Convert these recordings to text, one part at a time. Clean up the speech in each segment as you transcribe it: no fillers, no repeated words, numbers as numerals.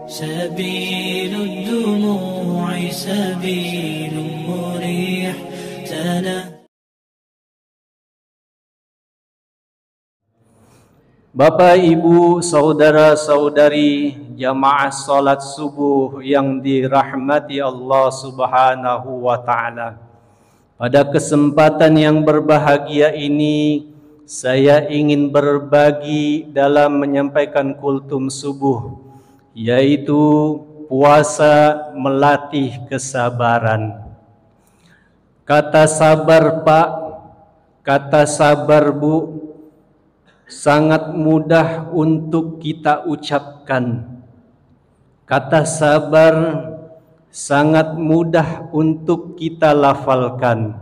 سبيل الدموع سبيل مريح Bapak, Ibu, saudara-saudari jamaah salat subuh yang dirahmati Allah Subhanahu wa Ta'ala. Pada kesempatan yang berbahagia ini, saya ingin berbagi dalam menyampaikan kultum subuh, yaitu puasa melatih kesabaran. Kata sabar, Pak, kata sabar, Bu, sangat mudah untuk kita ucapkan. Kata sabar sangat mudah untuk kita lafalkan.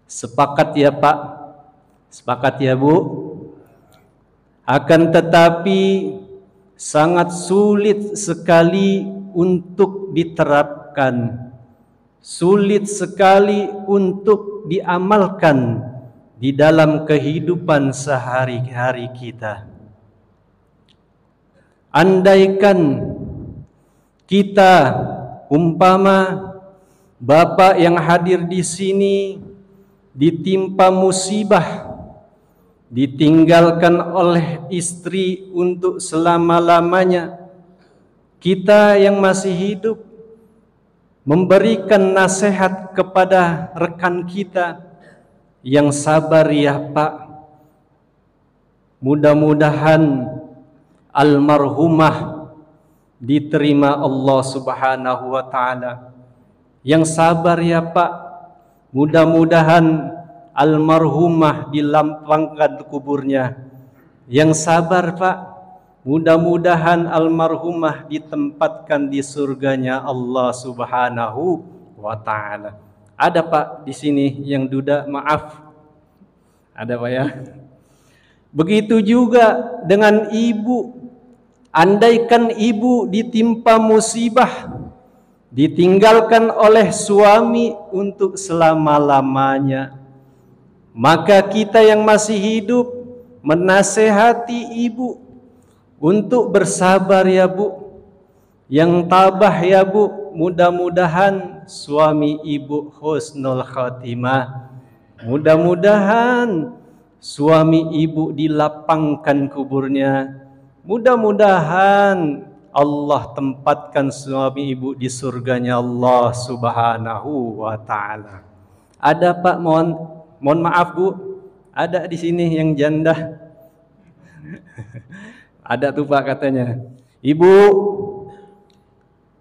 Sepakat ya Pak? Sepakat ya Bu? Akan tetapi sangat sulit sekali untuk diterapkan. Sulit sekali untuk diamalkan di dalam kehidupan sehari-hari kita. Andaikan kita umpama Bapak yang hadir di sini ditimpa musibah, ditinggalkan oleh istri untuk selama-lamanya, kita yang masih hidup memberikan nasihat kepada rekan kita, yang sabar ya Pak, mudah-mudahan almarhumah diterima Allah Subhanahu wa Ta'ala. Yang sabar ya Pak, mudah-mudahan almarhumah dilapangkan kuburnya. Yang sabar Pak, mudah-mudahan almarhumah ditempatkan di surganya Allah Subhanahu wa Ta'ala. Ada Pak di sini yang duda, maaf. Ada Pak ya. Begitu juga dengan ibu. Andaikan ibu ditimpa musibah, ditinggalkan oleh suami untuk selama-lamanya, maka kita yang masih hidup menasehati ibu untuk bersabar ya Bu. Yang tabah ya Bu, mudah-mudahan suami ibu husnul khatimah. Mudah-mudahan suami ibu dilapangkan kuburnya. Mudah-mudahan Allah tempatkan suami ibu di surganya Allah Subhanahu wa Ta'ala. Ada Pak, mohon maaf Bu, ada di sini yang janda. Ada tuh Pak katanya. Ibu,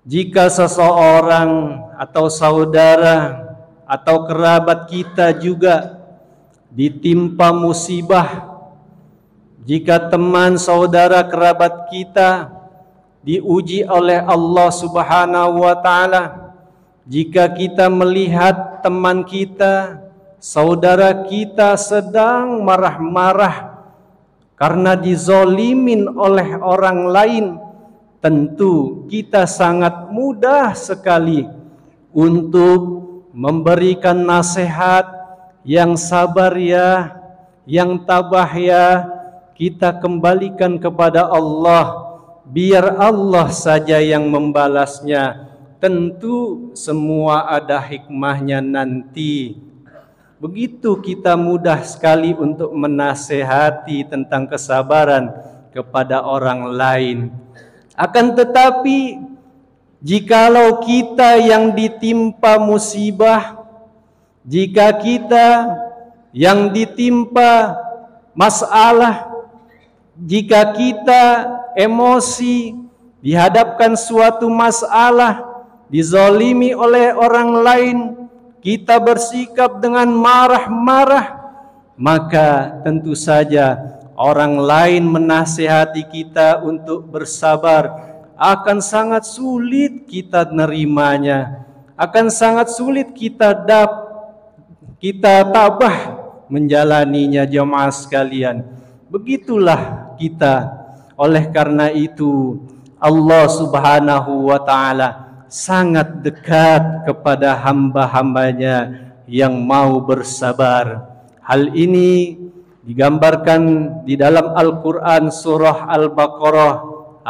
jika seseorang atau saudara atau kerabat kita juga ditimpa musibah, jika teman saudara kerabat kita diuji oleh Allah Subhanahu wa Ta'ala, jika kita melihat teman kita, saudara kita sedang marah-marah karena dizolimin oleh orang lain, tentu kita sangat mudah sekali untuk memberikan nasihat yang sabar ya, yang tabah ya, kita kembalikan kepada Allah, biar Allah saja yang membalasnya. Tentu semua ada hikmahnya nanti. Begitu kita mudah sekali untuk menasehati tentang kesabaran kepada orang lain. Akan tetapi jikalau kita yang ditimpa musibah, jika kita yang ditimpa masalah, jika kita emosi dihadapkan suatu masalah, dizalimi oleh orang lain, kita bersikap dengan marah-marah, maka tentu saja orang lain menasihati kita untuk bersabar, akan sangat sulit kita nerimanya, akan sangat sulit kita tabah menjalaninya jemaah sekalian. Begitulah kita. Oleh karena itu Allah Subhanahu wa Ta'ala sangat dekat kepada hamba-hambanya yang mau bersabar. Hal ini digambarkan di dalam Al-Quran surah Al-Baqarah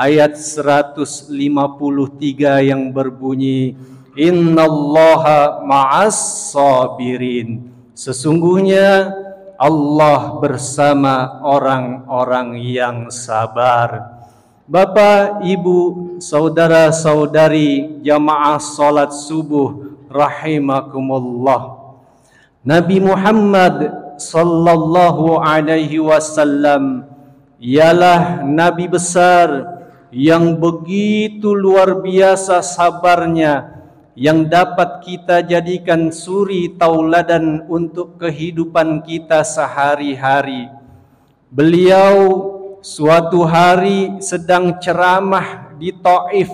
ayat 153 yang berbunyi, Innallaha ma'as sabirin. Sesungguhnya Allah bersama orang-orang yang sabar. Bapak, Ibu, saudara-saudari jamaah salat subuh rahimakumullah. Nabi Muhammad sallallahu alaihi wasallam ialah nabi besar yang begitu luar biasa sabarnya, yang dapat kita jadikan suri tauladan untuk kehidupan kita sehari-hari. Beliau suatu hari sedang ceramah di Taif.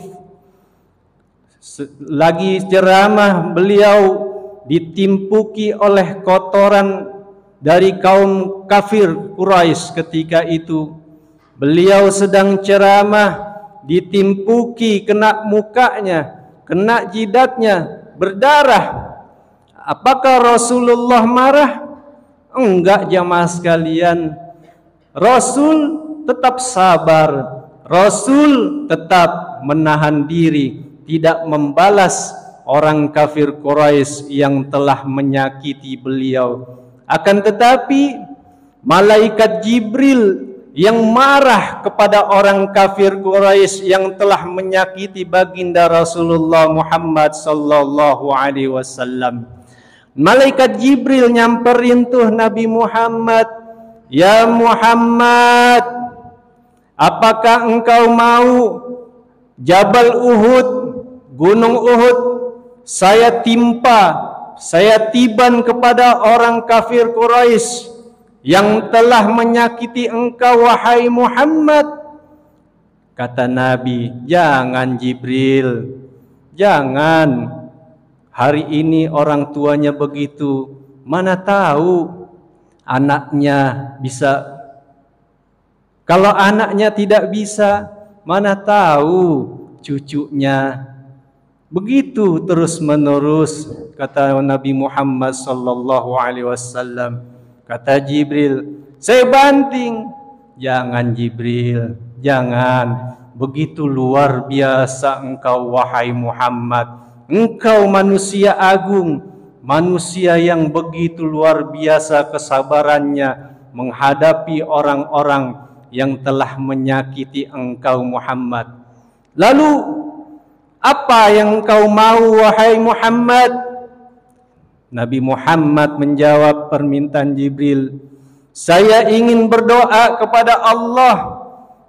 Lagi ceramah, beliau ditimpuki oleh kotoran dari kaum kafir Quraisy ketika itu. Beliau sedang ceramah, ditimpuki, kena mukanya, kena jidatnya, berdarah. Apakah Rasulullah marah? Enggak, jamaah sekalian. Rasul tetap sabar. Rasul tetap menahan diri, tidak membalas orang kafir Quraisy yang telah menyakiti beliau. Akan tetapi malaikat Jibril yang marah kepada orang kafir Quraisy yang telah menyakiti baginda Rasulullah Muhammad sallallahu alaihi wasallam. Malaikat Jibril nyamperin tuh Nabi Muhammad, "Ya Muhammad, apakah engkau mau Jabal Uhud, Gunung Uhud, saya tiban kepada orang kafir Quraisy yang telah menyakiti engkau, wahai Muhammad?" Kata Nabi, "Jangan Jibril, jangan. Hari ini orang tuanya begitu, mana tahu anaknya bisa. Kalau anaknya tidak bisa, mana tahu cucunya." Begitu terus menerus, kata Nabi Muhammad sallallahu alaihi wasallam. Kata Jibril, "Saya banting." "Jangan Jibril, jangan. Begitu luar biasa engkau, wahai Muhammad. Engkau manusia agung, manusia yang begitu luar biasa kesabarannya menghadapi orang-orang yang telah menyakiti engkau, Muhammad. Lalu apa yang engkau mau, wahai Muhammad?" Nabi Muhammad menjawab permintaan Jibril, "Saya ingin berdoa kepada Allah.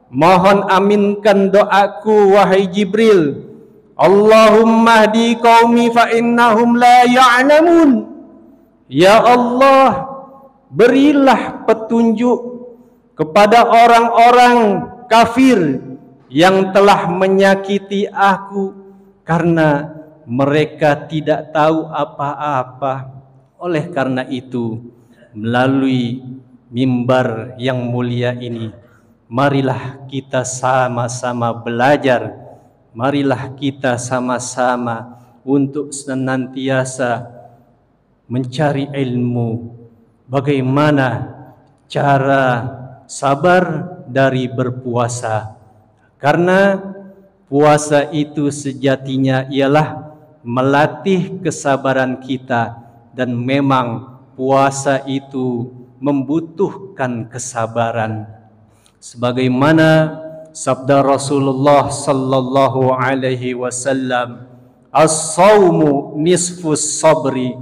Mohon aminkan doaku, wahai Jibril. Allahumma hdi qaumi fa innahum la ya'lamun." Ya Allah, berilah petunjuk kepada orang-orang kafir yang telah menyakiti aku, karena mereka tidak tahu apa-apa. Oleh karena itu, melalui mimbar yang mulia ini, marilah kita sama-sama belajar. Marilah kita sama-sama untuk senantiasa mencari ilmu. Bagaimana cara sabar dari berpuasa. Karena puasa itu sejatinya ialah melatih kesabaran kita, dan memang puasa itu membutuhkan kesabaran. Sebagaimana sabda Rasulullah sallallahu alaihi wasallam, "As-saumu nisfus sabri."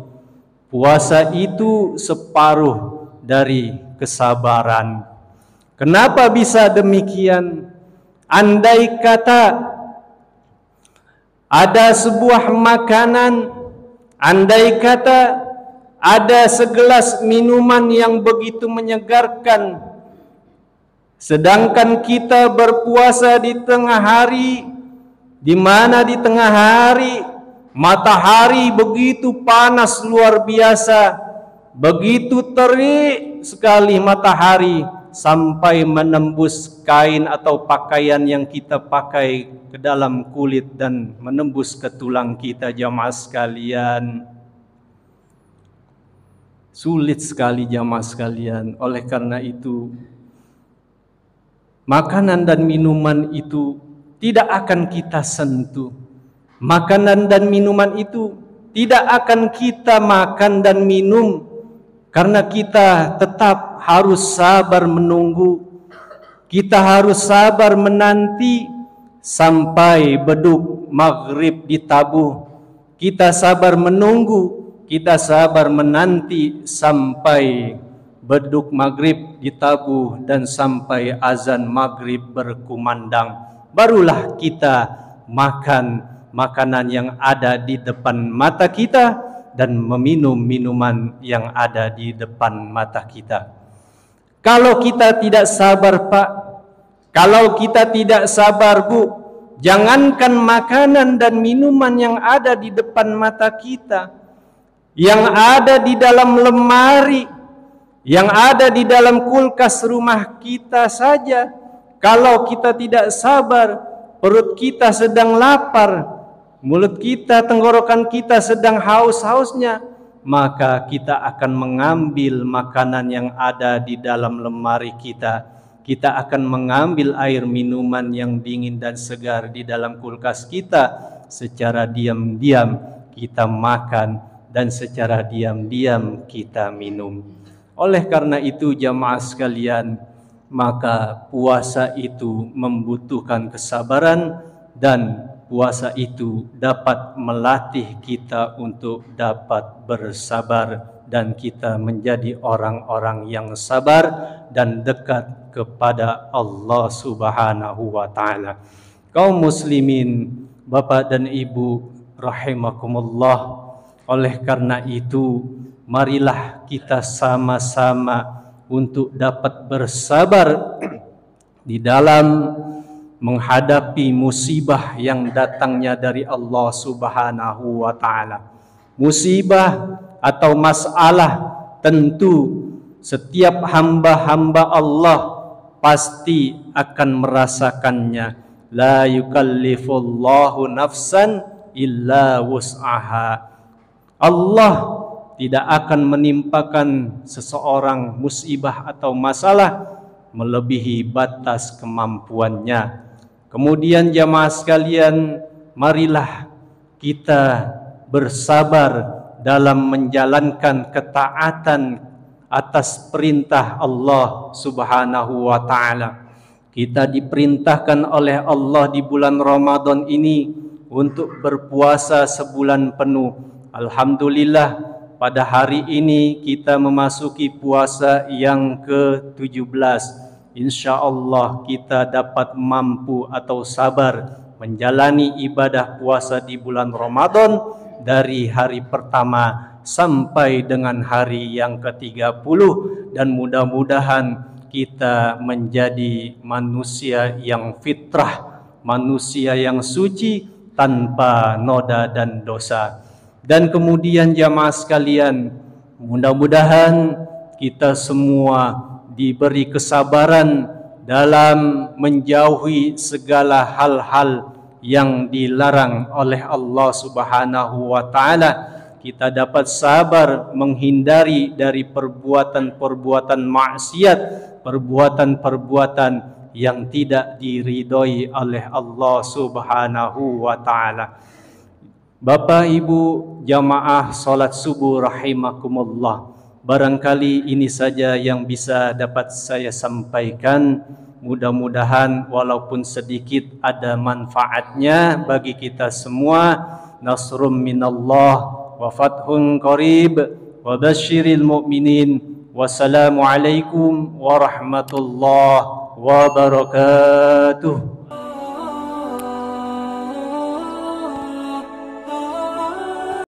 Puasa itu separuh dari kesabaran. Kenapa bisa demikian? Andai kata ada sebuah makanan, andai kata ada segelas minuman yang begitu menyegarkan, sedangkan kita berpuasa di tengah hari, di mana di tengah hari matahari begitu panas luar biasa, begitu terik sekali matahari sampai menembus kain atau pakaian yang kita pakai ke dalam kulit dan menembus ke tulang kita, jamaah sekalian. Sulit sekali, jamaah sekalian. Oleh karena itu, makanan dan minuman itu tidak akan kita sentuh. Makanan dan minuman itu tidak akan kita makan dan minum, karena kita tetap harus sabar menunggu. Kita harus sabar menanti sampai beduk maghrib ditabuh. Kita sabar menunggu, kita sabar menanti sampai beduk maghrib ditabuh dan sampai azan maghrib berkumandang. Barulah kita makan makanan yang ada di depan mata kita dan meminum minuman yang ada di depan mata kita. Kalau kita tidak sabar, Pak, kalau kita tidak sabar, Bu, jangankan makanan dan minuman yang ada di depan mata kita, yang ada di dalam lemari, yang ada di dalam kulkas rumah kita saja, kalau kita tidak sabar, perut kita sedang lapar, mulut kita, tenggorokan kita sedang haus-hausnya, maka kita akan mengambil makanan yang ada di dalam lemari kita. Kita akan mengambil air minuman yang dingin dan segar di dalam kulkas kita. Secara diam-diam kita makan dan secara diam-diam kita minum. Oleh karena itu jamaah sekalian, maka puasa itu membutuhkan kesabaran, dan puasa itu dapat melatih kita untuk dapat bersabar, dan kita menjadi orang-orang yang sabar dan dekat kepada Allah Subhanahu wa taala. Kaum muslimin, Bapak dan Ibu rahimakumullah, oleh karena itu marilah kita sama-sama untuk dapat bersabar di dalam menghadapi musibah yang datangnya dari Allah Subhanahu wa taala. Musibah atau masalah tentu setiap hamba-hamba Allah pasti akan merasakannya. La yukallifullahu nafsan illa wus'aha. Allah tidak akan menimpakan seseorang musibah atau masalah melebihi batas kemampuannya. Kemudian jamaah sekalian, marilah kita bersabar dalam menjalankan ketaatan atas perintah Allah Subhanahu wa taala. Kita diperintahkan oleh Allah di bulan Ramadan ini untuk berpuasa sebulan penuh. Alhamdulillah, pada hari ini kita memasuki puasa yang ke-17. InsyaAllah kita dapat mampu atau sabar menjalani ibadah puasa di bulan Ramadan dari hari pertama sampai dengan hari yang ke-30, dan mudah-mudahan kita menjadi manusia yang fitrah, manusia yang suci tanpa noda dan dosa. Dan kemudian jamaah sekalian, mudah-mudahan kita semua diberi kesabaran dalam menjauhi segala hal-hal yang dilarang oleh Allah Subhanahu wa taala. Kita dapat sabar menghindari dari perbuatan-perbuatan maksiat, perbuatan-perbuatan yang tidak diridhoi oleh Allah Subhanahu wa taala. Bapak Ibu jamaah salat subuh rahimakumullah, barangkali ini saja yang bisa dapat saya sampaikan. Mudah-mudahan walaupun sedikit ada manfaatnya bagi kita semua. Nasrum minallah wa fathun qarib wa basyiril mu'minin. Wassalamualaikum warahmatullahi wabarakatuh.